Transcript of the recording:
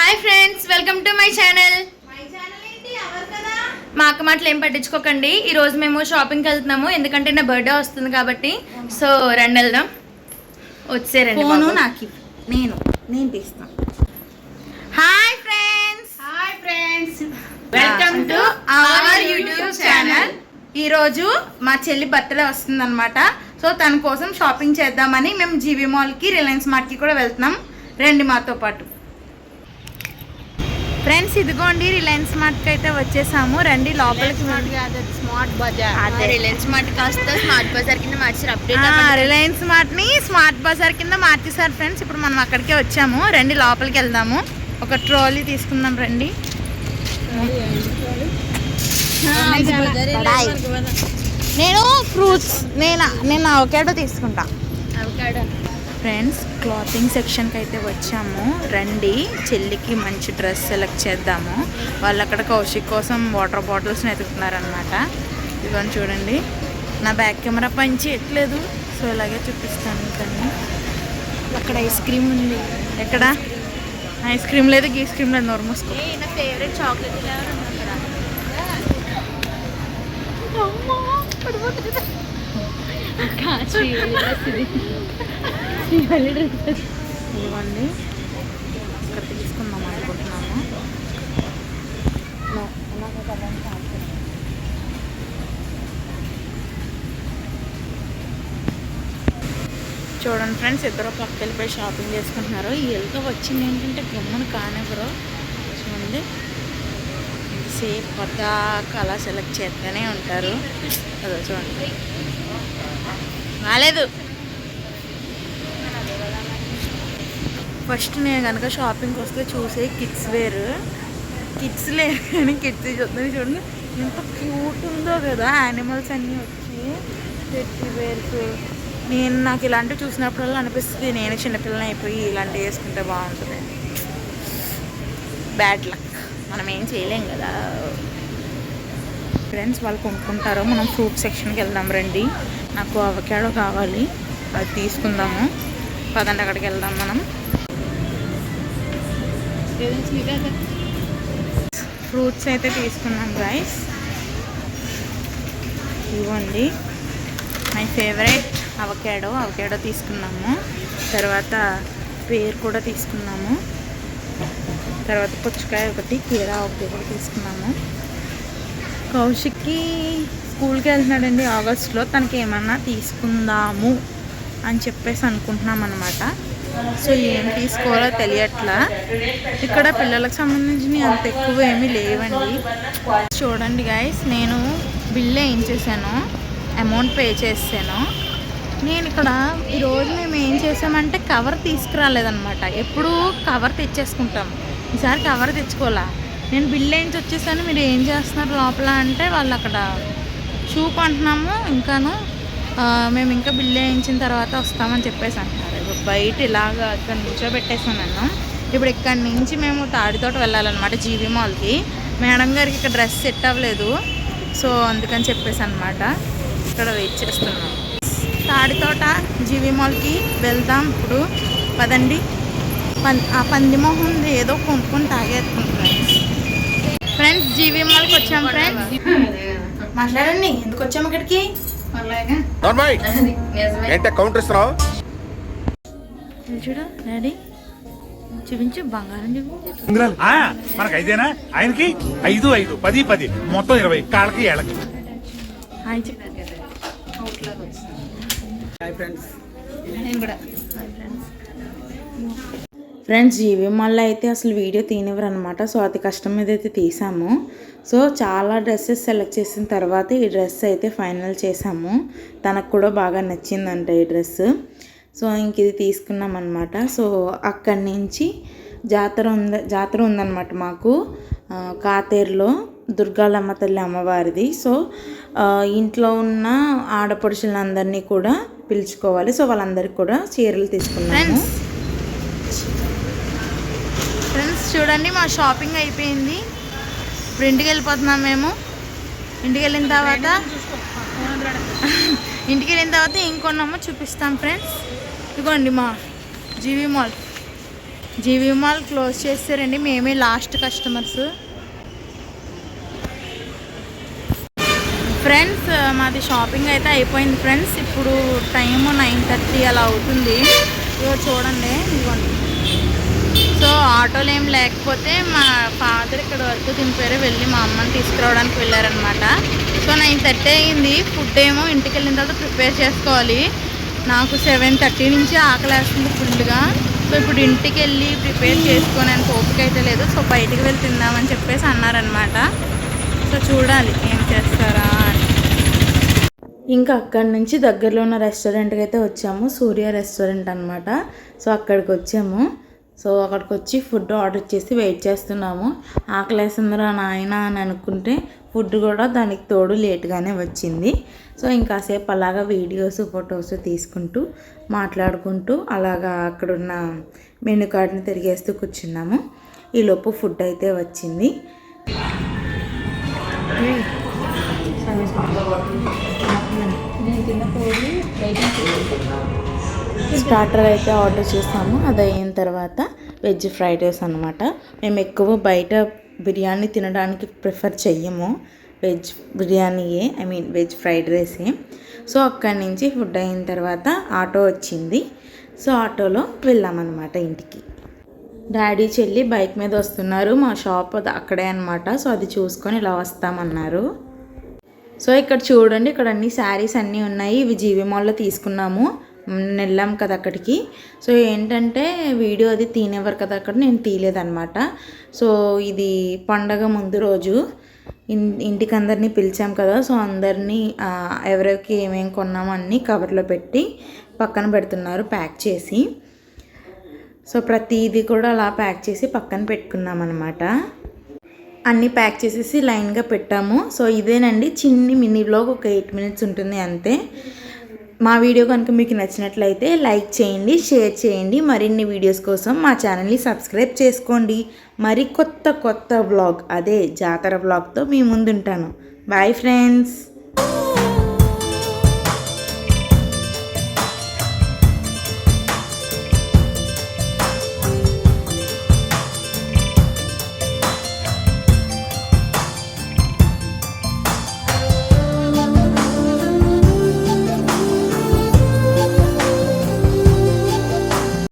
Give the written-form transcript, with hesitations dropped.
Hi friends, welcome to my channel. మా అక్క మాటలు ఏం పట్టించుకోకండి. ఈరోజు మేము షాపింగ్కి వెళ్తున్నాము, ఎందుకంటే నా బర్త్డే వస్తుంది కాబట్టి. సో రండి వెళ్దాం. వచ్చేరండి నాకు నేను తీస్తాను. Hi friends, welcome to our YouTube channel. ఈరోజు మా చెల్లి బర్త్డే వస్తుంది అనమాట. సో తన కోసం షాపింగ్ చేద్దామని మేము జీవీ మాల్కి, రిలయన్స్ మార్ట్కి కూడా వెళ్తున్నాం. రండి మాతో పాటు. ఫ్రెండ్స్ ఇదిగోండి, రిలయన్స్ మార్ట్కి అయితే వచ్చేసాము. రండి లోపలికి. స్మార్ట్ బజార్, రిలయన్స్ మార్ట్ కాస్త స్మార్ట్ బజార్ కింద మార్చారు. అప్డేట్ రిలయన్స్ మార్ట్ని స్మార్ట్ బజార్ కింద మార్చేసారు ఫ్రెండ్స్. ఇప్పుడు మనం అక్కడికే వచ్చాము. రండి లోపలికి వెళ్దాము. ఒక ట్రాలీ తీసుకుందాం రండి. నేను ఫ్రూట్స్ నేను అవకాడో తీసుకుంటా. ఫ్రెండ్స్ క్లాతింగ్ సెక్షన్కి అయితే వచ్చాము. రండి చెల్లికి మంచి డ్రెస్ సెలెక్ట్ చేద్దాము. వాళ్ళు అక్కడ కౌశిక్ కోసం వాటర్ బాటిల్స్ని ఎతుకుతున్నారనమాట. ఇవన్నీ చూడండి, నా బ్యాక్ కెమెరా పని చేయట్లేదు, సో ఇలాగే చూపిస్తాను. కానీ అక్కడ ఐస్ క్రీమ్ ఉంది. ఎక్కడ ఐస్ క్రీమ్ లేదు, గీ క్రీమ్ లేదు, నోరు మూసుకో. నా ఫేవరెట్ చాక్లెట్ ఇవ్వండి, ఇక్కడ తీసుకుందాం అనుకుంటున్నాము. చూడండి ఫ్రెండ్స్, ఇద్దరు పక్క వెళ్ళిపోయి షాపింగ్ చేసుకుంటున్నారు. వీళ్ళతో వచ్చింది ఏంటంటే గమ్మున కానివ్వరు. చూడండి, సేఫ్ పద్దాక అలా సెలెక్ట్ చేస్తూనే ఉంటారు. అదో చూడండి, రాలేదు. ఫస్ట్ నేను కనుక షాపింగ్కి వస్తే చూసే కిడ్స్ వేర్. కిడ్స్ లేదు కానీ కిడ్స్ చూస్తుంది. చూడండి ఎంత క్యూట్ ఉందో కదా, యానిమల్స్ అన్నీ వచ్చి టెడ్డీ వేర్స్. నాకు ఇలాంటివి చూసినప్పుడల్లా అనిపిస్తుంది నేను చిన్నపిల్లని అయిపోయి ఇలాంటివి వేసుకుంటే బాగుంటుంది. బ్యాడ్ లక్, మనం ఏం చేయలేం కదా. ఫ్రెండ్స్ వాళ్ళు కొనుక్కుంటారు, మనం ఫ్రూట్ సెక్షన్కి వెళ్దాం రండి. నాకు అవకాడో కావాలి, అది తీసుకుందాము. పదండి అక్కడికి వెళ్దాం మనం. ఫ్రూట్స్ అయితే తీసుకున్నాం గైస్. ఇవ్వండి మై ఫేవరెట్ అవకాడో తీసుకున్నాము. తర్వాత పేరు కూడా తీసుకున్నాము. తర్వాత పుచ్చకాయ ఒకటి, కీరా ఒకటి కూడా తీసుకున్నాము. కౌశిక్కి స్కూల్కి వెళ్తున్నాడండి ఆగస్టులో. తనకి ఏమన్నా తీసుకుందాము అని చెప్పేసి అనుకుంటున్నాం అనమాట. సో ఏం తీసుకోవాలో తెలియట్లా. ఇక్కడ పిల్లలకు సంబంధించినవి అంత ఎక్కువ ఏమీ లేవండి. చూడండి గైస్, నేను బిల్ ఏం చేశాను, అమౌంట్ పే చేసాను. నేను ఇక్కడ ఈరోజు మేము ఏం చేసామంటే కవర్ తీసుకురాలేదనమాట. ఎప్పుడు కవర్ తెచ్చేసుకుంటాం, ఈసారి కవర్ తెచ్చుకోవాలా. నేను బిల్ వేయించి వచ్చేసాను. మీరు ఏం చేస్తున్నారు లోపల అంటే వాళ్ళు అక్కడ షూప్ అంటున్నాము, ఇంకాను మేము ఇంకా బిల్ వేయించిన తర్వాత వస్తామని చెప్పేసి అంటున్నారు. బయట ఇలాగా ఇక్కడ నిల్చోబెట్టేసాను నన్ను. ఇప్పుడు ఇక్కడి నుంచి మేము తాడితోట వెళ్ళాలన్నమాట జీవీ మాల్కి. మేడం గారికి ఇక్కడ డ్రెస్ సెట్ అవ్వలేదు, సో అందుకని చెప్పేసి అనమాట ఇక్కడ వెయిట్ చేస్తున్నాం. తాడితోట జీవీ మాల్కి వెళ్దాం ఇప్పుడు. పదండి. ఆ పందిమోహం ఏదో కొనుక్కొని తాగేసుకుంటున్నాం. ఫ్రెండ్స్ జీవీ మాల్కి వచ్చాం. ఫ్రెండ్స్ మాట్లాడండి, ఎందుకు వచ్చాము ఇక్కడికి? చూడు డాడీ, చూపించు బంగారం చూపించు. మనకు ఐదేనా, ఆయనకి 5 5 10 10 మొత్తం 20 కాళ్ళకి ఏళ్ళకి. హాయ్ చెప్పు. ఫ్రెండ్స్ జీవీ మాల్లో అయితే అసలు వీడియో తీనివ్వరు అనమాట. సో అతి కష్టం మీద అయితే తీసాము. సో చాలా డ్రెస్సెస్ సెలెక్ట్ చేసిన తర్వాత ఈ డ్రెస్ అయితే ఫైనల్ చేసాము. తనకు కూడా బాగా నచ్చిందంట ఈ డ్రెస్. సో ఇంక ఇది తీసుకున్నాం అనమాట. సో అక్కడి నుంచి జాతర ఉందన్నమాట మాకు కాతేరులో, దుర్గాలమ్మ తల్లి అమ్మవారిది. సో ఇంట్లో ఉన్న ఆడపడుచులందరినీ కూడా పిలుచుకోవాలి. సో వాళ్ళందరికీ కూడా చీరలు తీసుకున్నాము. ఫ్రెండ్స్ చూడండి, మా షాపింగ్ అయిపోయింది. ఇప్పుడు ఇంటికి వెళ్ళిపోతున్నాం మేము. ఇంటికి వెళ్ళిన తర్వాత ఏం కొన్నామో చూపిస్తాం ఫ్రెండ్స్. ఇదిగోండి మా జీవీ మాల్. జీవి మాల్ క్లోజ్ చేస్తారండి, మేమే లాస్ట్ కస్టమర్స్. ఫ్రెండ్స్ మాది షాపింగ్ అయితే అయిపోయింది ఫ్రెండ్స్. ఇప్పుడు టైము 9:30 అలా అవుతుంది. ఇగో చూడండి, ఇదిగోండి. సో ఆటోలు ఏం లేకపోతే మా ఫాదర్ ఇక్కడ వరకు దింపారు, వెళ్ళి మా అమ్మని తీసుకురావడానికి వెళ్ళారనమాట. సో 9:30 అయింది. ఫుడ్ ఏమో ఇంటికి వెళ్ళిన తర్వాత ప్రిపేర్ చేసుకోవాలి. నాకు 7:30 నుంచి ఆకలేస్తుంది ఫుల్గా. సో ఇప్పుడు ఇంటికి వెళ్ళి ప్రిపేర్ చేసుకోవడానికి ఓపిక అయితే లేదు. సో బయటికి వెళ్ళి తిందామని చెప్పేసి అన్నారనమాట. సో చూడాలి ఏం చేస్తారా అని. ఇంకా అక్కడి నుంచి దగ్గరలో ఉన్న రెస్టారెంట్కి అయితే వచ్చాము, సూర్య రెస్టారెంట్ అనమాట. సో అక్కడికి వచ్చాము. సో అక్కడికి వచ్చి ఫుడ్ ఆర్డర్ చేసి వెయిట్ చేస్తున్నాము. ఆకలేసిందిరా నాయన అని అనుకుంటే ఫుడ్ కూడా దానికి తోడు లేట్గానే వచ్చింది. సో ఇంకాసేపు అలాగా వీడియోస్ ఫొటోస్ తీసుకుంటూ మాట్లాడుకుంటూ అలాగా అక్కడున్న మెనూ కార్డ్ని తిరిగేస్తూ కూర్చున్నాము. ఈలోపు ఫుడ్ అయితే వచ్చింది. స్టార్టర్ అయితే ఆర్డర్ చేసాము. అది అయిన తర్వాత వెజ్ ఫ్రైడ్ రైస్ అనమాట. మేము ఎక్కువ బయట బిర్యానీ తినడానికి ప్రిఫర్ చెయ్యము, వెజ్ బిర్యానీయే, వెజ్ ఫ్రైడ్ రైసే. సో అక్కడి నుంచి ఫుడ్ అయిన తర్వాత ఆటో వచ్చింది. సో ఆటోలో వెళ్ళామన్నమాట ఇంటికి. డాడీ చెల్లి బైక్ మీద వస్తున్నారు. మా షాప్ అక్కడే అనమాట. సో అది చూసుకొని ఇలా వస్తామన్నారు. సో ఇక్కడ చూడండి, ఇక్కడ అన్ని శారీస్ అన్నీ ఉన్నాయి. ఇవి జీవి మాల్లో తీసుకున్నాము, వెళ్ళాం కదా అక్కడికి. సో ఏంటంటే వీడియో అది తీనేవారు కదా అక్కడ, నేను తీయలేదన్నమాట. సో ఇది పండగ ముందు రోజు ఇంటికి అందరినీ పిలిచాం కదా. సో అందరినీ ఎవరికి ఏమేమి కొన్నామో అన్నీ కవర్లో పెట్టి పక్కన పెడుతున్నారు ప్యాక్ చేసి. సో ప్రతిదీ కూడా అలా ప్యాక్ చేసి పక్కన పెట్టుకున్నాం అనమాట. అన్నీ ప్యాక్ చేసేసి లైన్గా పెట్టాము. సో ఇదేనండి చిన్ని మినీ వ్లాగ్, ఒక 8 minutes ఉంటుంది అంతే. మా వీడియో కనుక మీకు నచ్చినట్లయితే లైక్ చేయండి, షేర్ చేయండి. మరిన్ని వీడియోస్ కోసం మా ఛానల్ని సబ్స్క్రైబ్ చేసుకోండి. మరి కొత్త వ్లాగ్, అదే జాతర వ్లాగ్తో మీ ముందుంటాను. Bye friends.